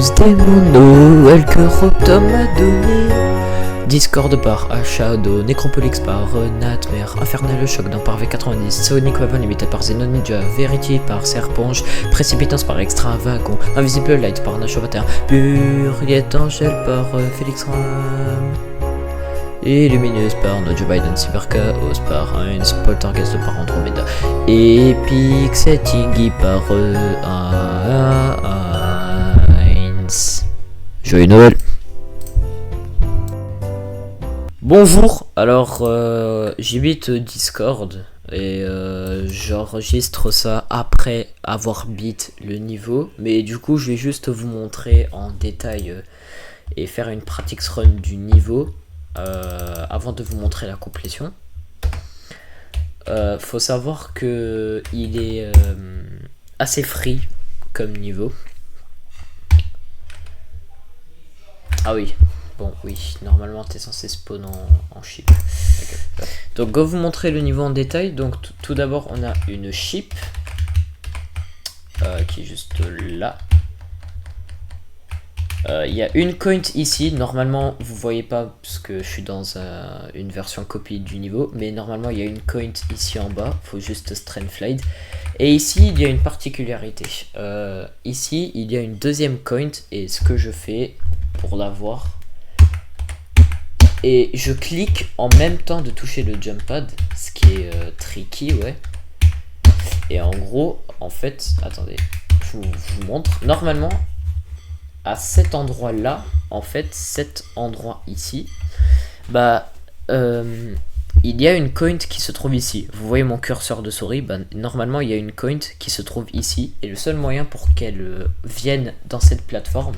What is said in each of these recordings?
tous des Noël que Rotom m'a donné. Discord par Shadow, Necropolix par Nightmare, Infernal Shock d'un par V90, Sonic Weapon limité par Xenon Ninja, Verity par Serponge, Précipitance par Extravagon, Invisible Light par Nashovater, Puriette Angel par Félix Ram, Illuminus par Nojo Biden, Cyber Chaos par Heinz, Poltergeist par Andromeda, Epic Setting par Heinz. Joyeux Noël. Bonjour, alors j'habite Discord et j'enregistre ça après avoir beat le niveau, mais du coup je vais juste vous montrer en détail et faire une practice run du niveau avant de vous montrer la complétion. Faut savoir que il est assez free comme niveau. Ah oui. Bon, oui, normalement t'es censé spawn en ship. Okay. Donc, go vous montrer le niveau en détail. Donc, tout d'abord, on a une ship qui est juste là. Il y a une coin ici. Normalement, vous voyez pas parce que je suis dans une version copie du niveau. Mais normalement, il y a une coin ici en bas. Faut juste Strength. Et ici, il y a une particularité. Ici, il y a une deuxième coin. Et ce que je fais pour l'avoir. Et je clique en même temps de toucher le jump pad, ce qui est tricky, ouais. Et en gros, en fait, attendez, je vous montre. Normalement, à cet endroit-là, en fait, cet endroit ici, bah, il y a une coin qui se trouve ici. Vous voyez mon curseur de souris, bah, normalement, il y a une coin qui se trouve ici. Et le seul moyen pour qu'elle vienne dans cette plateforme,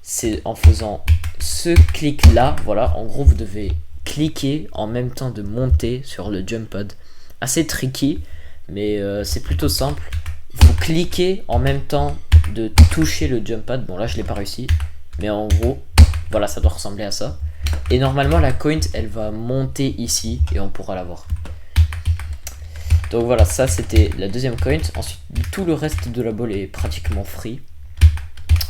c'est en faisant ce clic là. Voilà, en gros vous devez cliquer en même temps de monter sur le jump pad. Assez tricky, mais c'est plutôt simple. Vous cliquez en même temps de toucher le jump pad. Bon là je l'ai pas réussi, mais en gros voilà, ça doit ressembler à ça. Et normalement la coin elle va monter ici et on pourra la voir. Donc voilà, ça c'était la deuxième coin. Ensuite tout le reste de la ball est pratiquement free.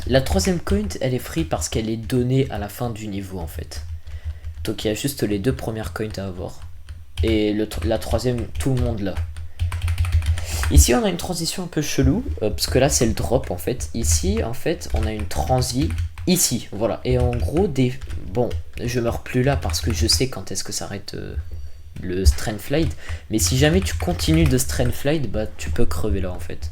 La troisième coin, elle est free parce qu'elle est donnée à la fin du niveau en fait. Donc il y a juste les deux premières coins à avoir. Et la troisième, tout le monde l'a. Ici on a une transition un peu chelou, parce que là c'est le drop en fait. Ici en fait on a une transi, ici, voilà. Et en gros, bon, je meurs plus là parce que je sais quand est-ce que s'arrête le Strength Flight. Mais si jamais tu continues de Strength Flight, bah tu peux crever là en fait.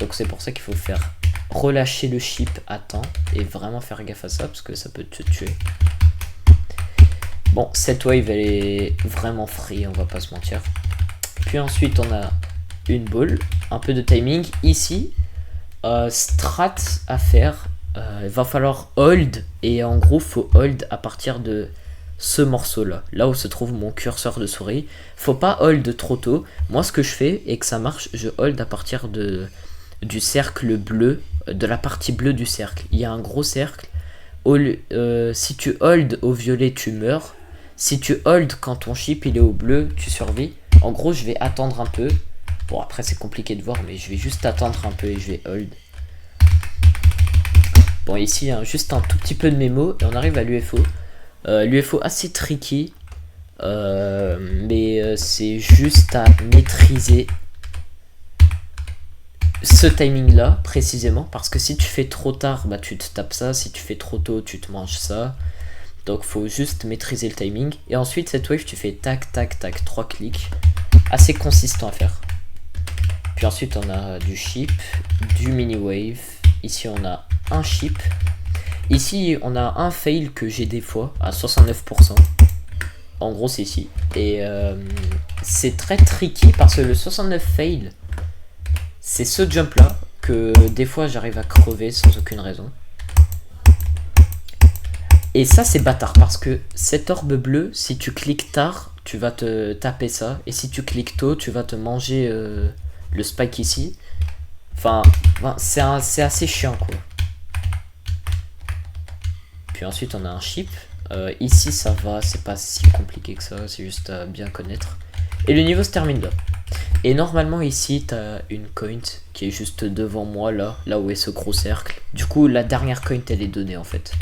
Donc c'est pour ça qu'il faut faire relâcher le ship à temps et vraiment faire gaffe à ça parce que ça peut te tuer. Bon, cette wave elle est vraiment free, on va pas se mentir. Puis ensuite on a une ball, un peu de timing ici, strat à faire. Il va falloir hold et en gros faut hold à partir de ce morceau là où se trouve mon curseur de souris. Faut pas hold trop tôt. Moi ce que je fais et que ça marche, je hold à partir du cercle bleu, de la partie bleue du cercle. Il y a un gros cercle. Si tu hold au violet, tu meurs. Si tu hold quand ton chip il est au bleu, tu survis. En gros, je vais attendre un peu. Bon, après c'est compliqué de voir, mais je vais juste attendre un peu et je vais hold. Bon, ici, hein, juste un tout petit peu de mémo et on arrive à l'UFO. L'UFO assez tricky, mais c'est juste à maîtriser ce timing là précisément, parce que si tu fais trop tard, bah tu te tapes ça, si tu fais trop tôt tu te manges ça. Donc faut juste maîtriser le timing. Et ensuite cette wave tu fais tac tac tac, 3 clics, assez consistant à faire. Puis ensuite on a du chip, du mini wave. Ici on a un chip. Ici on a un fail que j'ai des fois à 69%. En gros c'est ici. Et c'est très tricky parce que le 69 fail, c'est ce jump là que des fois j'arrive à crever sans aucune raison. Et ça c'est bâtard parce que cette orbe bleue, si tu cliques tard, tu vas te taper ça. Et si tu cliques tôt, tu vas te manger le spike ici. Enfin c'est assez chiant quoi. Puis ensuite on a un chip. Ici ça va, c'est pas si compliqué que ça, c'est juste à bien connaître. Et le niveau se termine là. Et normalement ici t'as une coin qui est juste devant moi là où est ce gros cercle. Du coup la dernière coin elle est donnée en fait.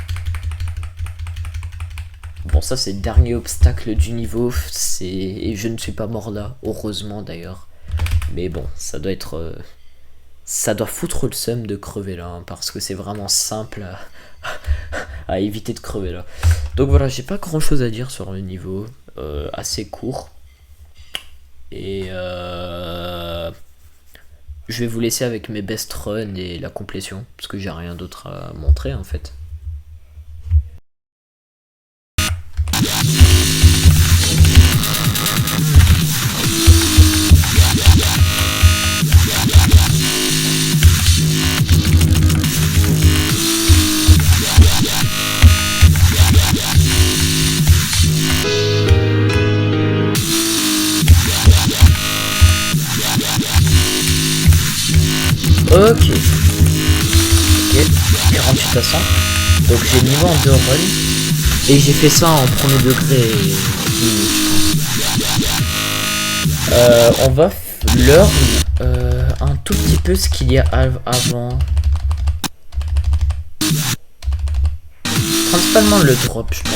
Bon ça c'est le dernier obstacle du niveau, et je ne suis pas mort là, heureusement d'ailleurs. Mais bon ça doit être... ça doit foutre le seum de crever là, hein, parce que c'est vraiment simple à éviter de crever là. Donc voilà, j'ai pas grand chose à dire sur le niveau, assez court. Et je vais vous laisser avec mes best runs et la complétion, parce que j'ai rien d'autre à montrer en fait. Ok, 48 à 100. Donc j'ai niveau en 2 runs. Et j'ai fait ça en premier degré. On va learn un tout petit peu ce qu'il y a avant. Principalement le drop, je pense.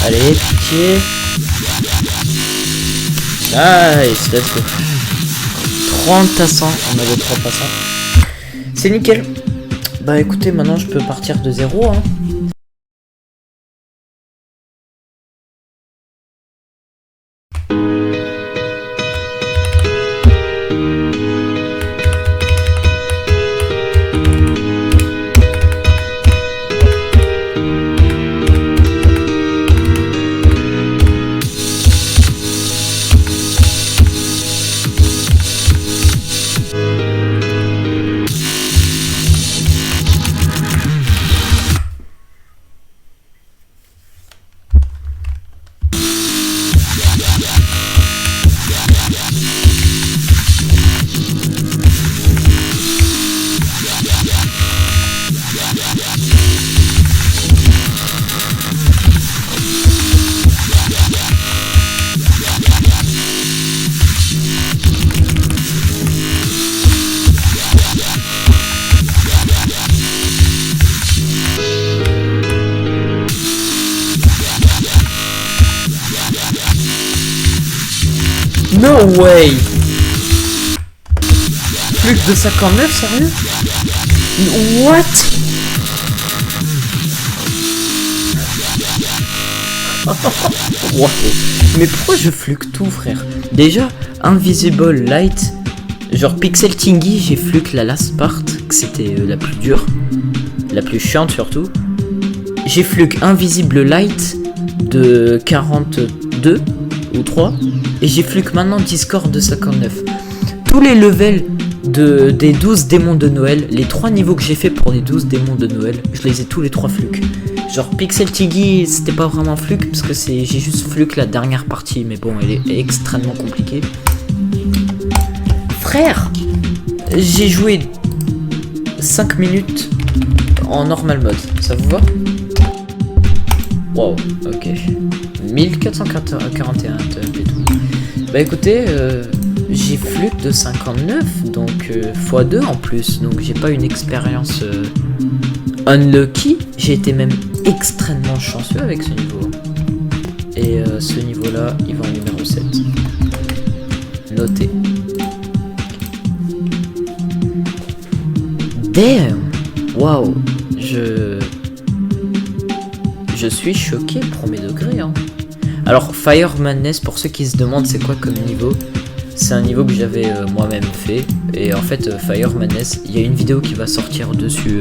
Allez, pitié. Nice, let's go. 30 à 100, on avait 3 passants. C'est nickel. Bah écoutez, maintenant je peux partir de 0, hein. No way! Plus de 59, sérieux? What? Wow. Mais pourquoi je fluke tout, frère? Déjà, Invisible Light, genre Pixel Tingy, j'ai fluke la last part, que c'était la plus dure, la plus chiante surtout. J'ai fluke Invisible Light de 42 ou 3, et j'ai fluke maintenant Discord de 59. Tous les levels des 12 démons de Noël, les 3 niveaux que j'ai fait pour les 12 démons de Noël, je les ai tous les 3 fluke. Genre Pixel Tiggy, c'était pas vraiment fluke parce que j'ai juste fluke la dernière partie, mais bon, elle est extrêmement compliquée. Frère, j'ai joué 5 minutes en normal mode, ça vous va? Wow, ok. 1441 et tout. Bah écoutez, j'ai fluke de 59, donc x2 en plus, donc j'ai pas une expérience unlucky, j'ai été même extrêmement chanceux avec ce niveau. Et ce niveau là, il va en numéro 7. Notez. Damn! Waouh! Je suis choqué, premier degré. Hein. Alors, Fire Madness, pour ceux qui se demandent c'est quoi comme niveau, c'est un niveau que j'avais moi-même fait. Et en fait, Fire Madness, il y a une vidéo qui va sortir dessus.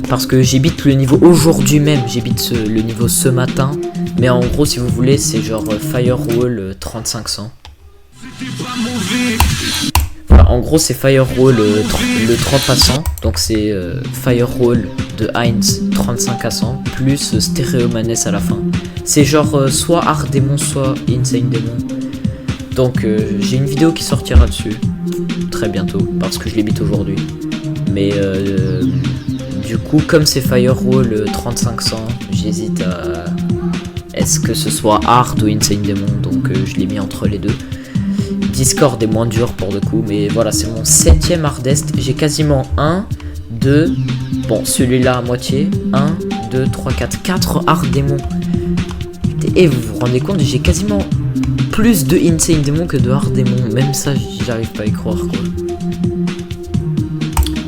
Parce que j'ébite le niveau aujourd'hui même, j'ébite le niveau ce matin. Mais en gros, si vous voulez, c'est genre Firewall 3500. Voilà, en gros, c'est Firewall le 30 à 100. Donc c'est Firewall de Heinz 35 à 100 plus Stereo Madness à la fin. C'est genre soit Art Demon, soit Insane Demon. Donc j'ai une vidéo qui sortira dessus très bientôt parce que je l'ébite aujourd'hui. Mais du coup, comme c'est Firewall 3500, j'hésite à est-ce que ce soit Hard ou Insane Demon, donc je l'ai mis entre les deux. Discord est moins dur pour le coup, mais voilà, c'est mon 7ème hardest. J'ai quasiment 1, 2, bon, celui-là à moitié, 1, 2, 3, 4 hard démons. Et vous vous rendez compte, j'ai quasiment plus de Insane Demon que de hard démon. Même ça, j'arrive pas à y croire, quoi.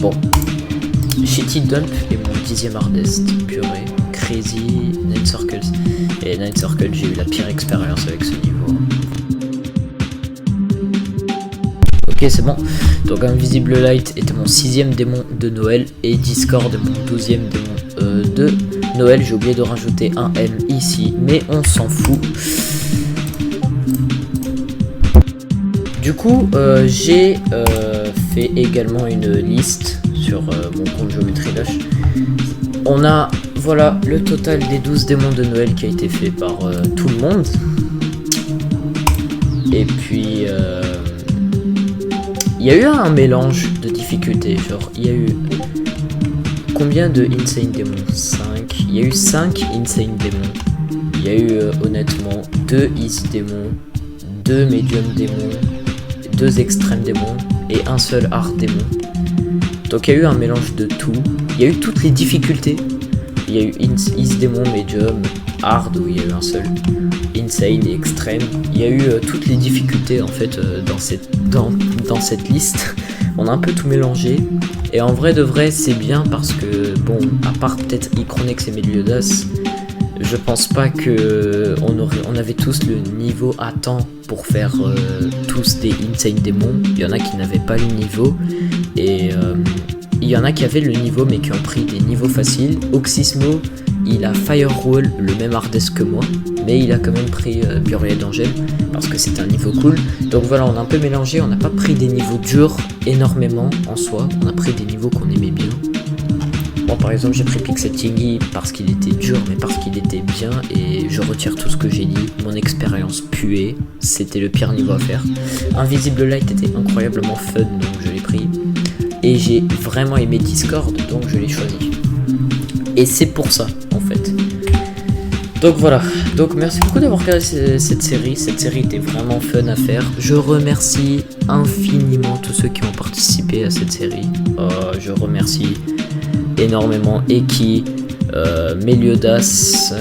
Bon. Shitty Dump est mon 10ème hardest, purée. Crazy, Nine Circles. Et Nine Circles, j'ai eu la pire expérience avec ce niveau. Ok, c'est bon. Donc Invisible Light était mon 6ème démon de Noël et Discord est mon 12ème démon de Noël. J'ai oublié de rajouter un M ici, mais on s'en fout. Du coup, j'ai fait également une liste sur mon compte Geometry Dash. On a, voilà, le total des 12 démons de Noël qui a été fait par tout le monde. Et puis, il y a eu un mélange de difficultés. Genre, il y a eu combien de Insane Demons? 5. Il y a eu 5 Insane Demons. Il y a eu, honnêtement, 2 Easy Demons, 2 Medium Demons, 2 Extreme Demons et un seul Hard Demon. Donc il y a eu un mélange de tout. Il y a eu toutes les difficultés. Il y a eu Easy Demon, Medium, Hard où il y a eu un seul, Insane et Extreme. Il y a eu toutes les difficultés en fait dans cette liste. On a un peu tout mélangé. Et en vrai de vrai c'est bien parce que bon, à part peut-être Icronex et Meliodas, je pense pas que on avait tous le niveau à temps pour faire tous des Insane Demons. Il y en a qui n'avaient pas le niveau et il y en a qui avaient le niveau mais qui ont pris des niveaux faciles. Oxysmo, il a Firewall, le même hardest que moi, mais il a quand même pris Burial d'Angel parce que c'était un niveau cool. Donc voilà, on a un peu mélangé, on n'a pas pris des niveaux durs énormément en soi, on a pris des niveaux qu'on aimait bien. Bon, par exemple, j'ai pris Pixel Tingy parce qu'il était dur, mais parce qu'il était bien, et je retire tout ce que j'ai dit. Mon expérience puée, c'était le pire niveau à faire. Invisible Light était incroyablement fun, donc je l'ai pris. Et j'ai vraiment aimé Discord, donc je l'ai choisi. Et c'est pour ça, en fait. Donc voilà, donc merci beaucoup d'avoir regardé cette série. Cette série était vraiment fun à faire. Je remercie infiniment tous ceux qui ont participé à cette série. Je remercie énormément Eki, Meliodas.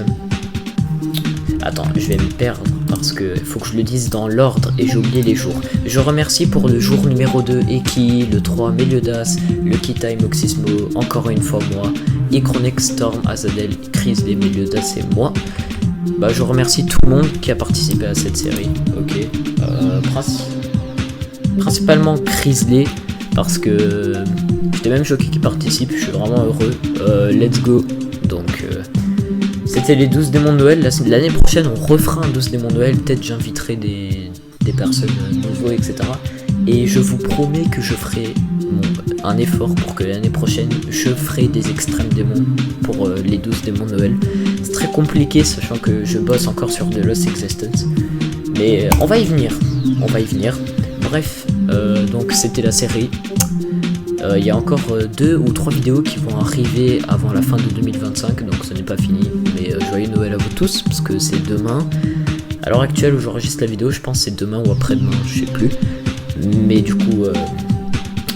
Attends, je vais me perdre parce que faut que je le dise dans l'ordre et j'ai oublié les jours. Je remercie pour le jour numéro 2 Eki, le 3 Meliodas, le Keytime Oxysmo, encore une fois moi, Icronex, Storm, Azadel, Chrysley, Meliodas et moi. Bah je remercie tout le monde qui a participé à cette série. Ok. Principalement Chrysley parce que j'étais même choqué qu'il participe, je suis vraiment heureux. Let's go. Donc c'était les 12 démons de Noël. L'année prochaine on refera un 12 démons de Noël. Peut-être j'inviterai des personnes nouveaux, etc. Et je vous promets que je ferai un effort pour que l'année prochaine je ferai des extrêmes démons pour les 12 démons de Noël. C'est très compliqué sachant que je bosse encore sur The Lost Existence. Mais on va y venir. Bref, donc c'était la série. Il y a encore 2 ou 3 vidéos qui vont arriver avant la fin de 2025, donc ce n'est pas fini. Mais joyeux Noël à vous tous, parce que c'est demain. À l'heure actuelle où j'enregistre la vidéo, je pense que c'est demain ou après-demain, je sais plus. Mais du coup,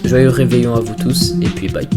joyeux réveillon à vous tous, et puis bye.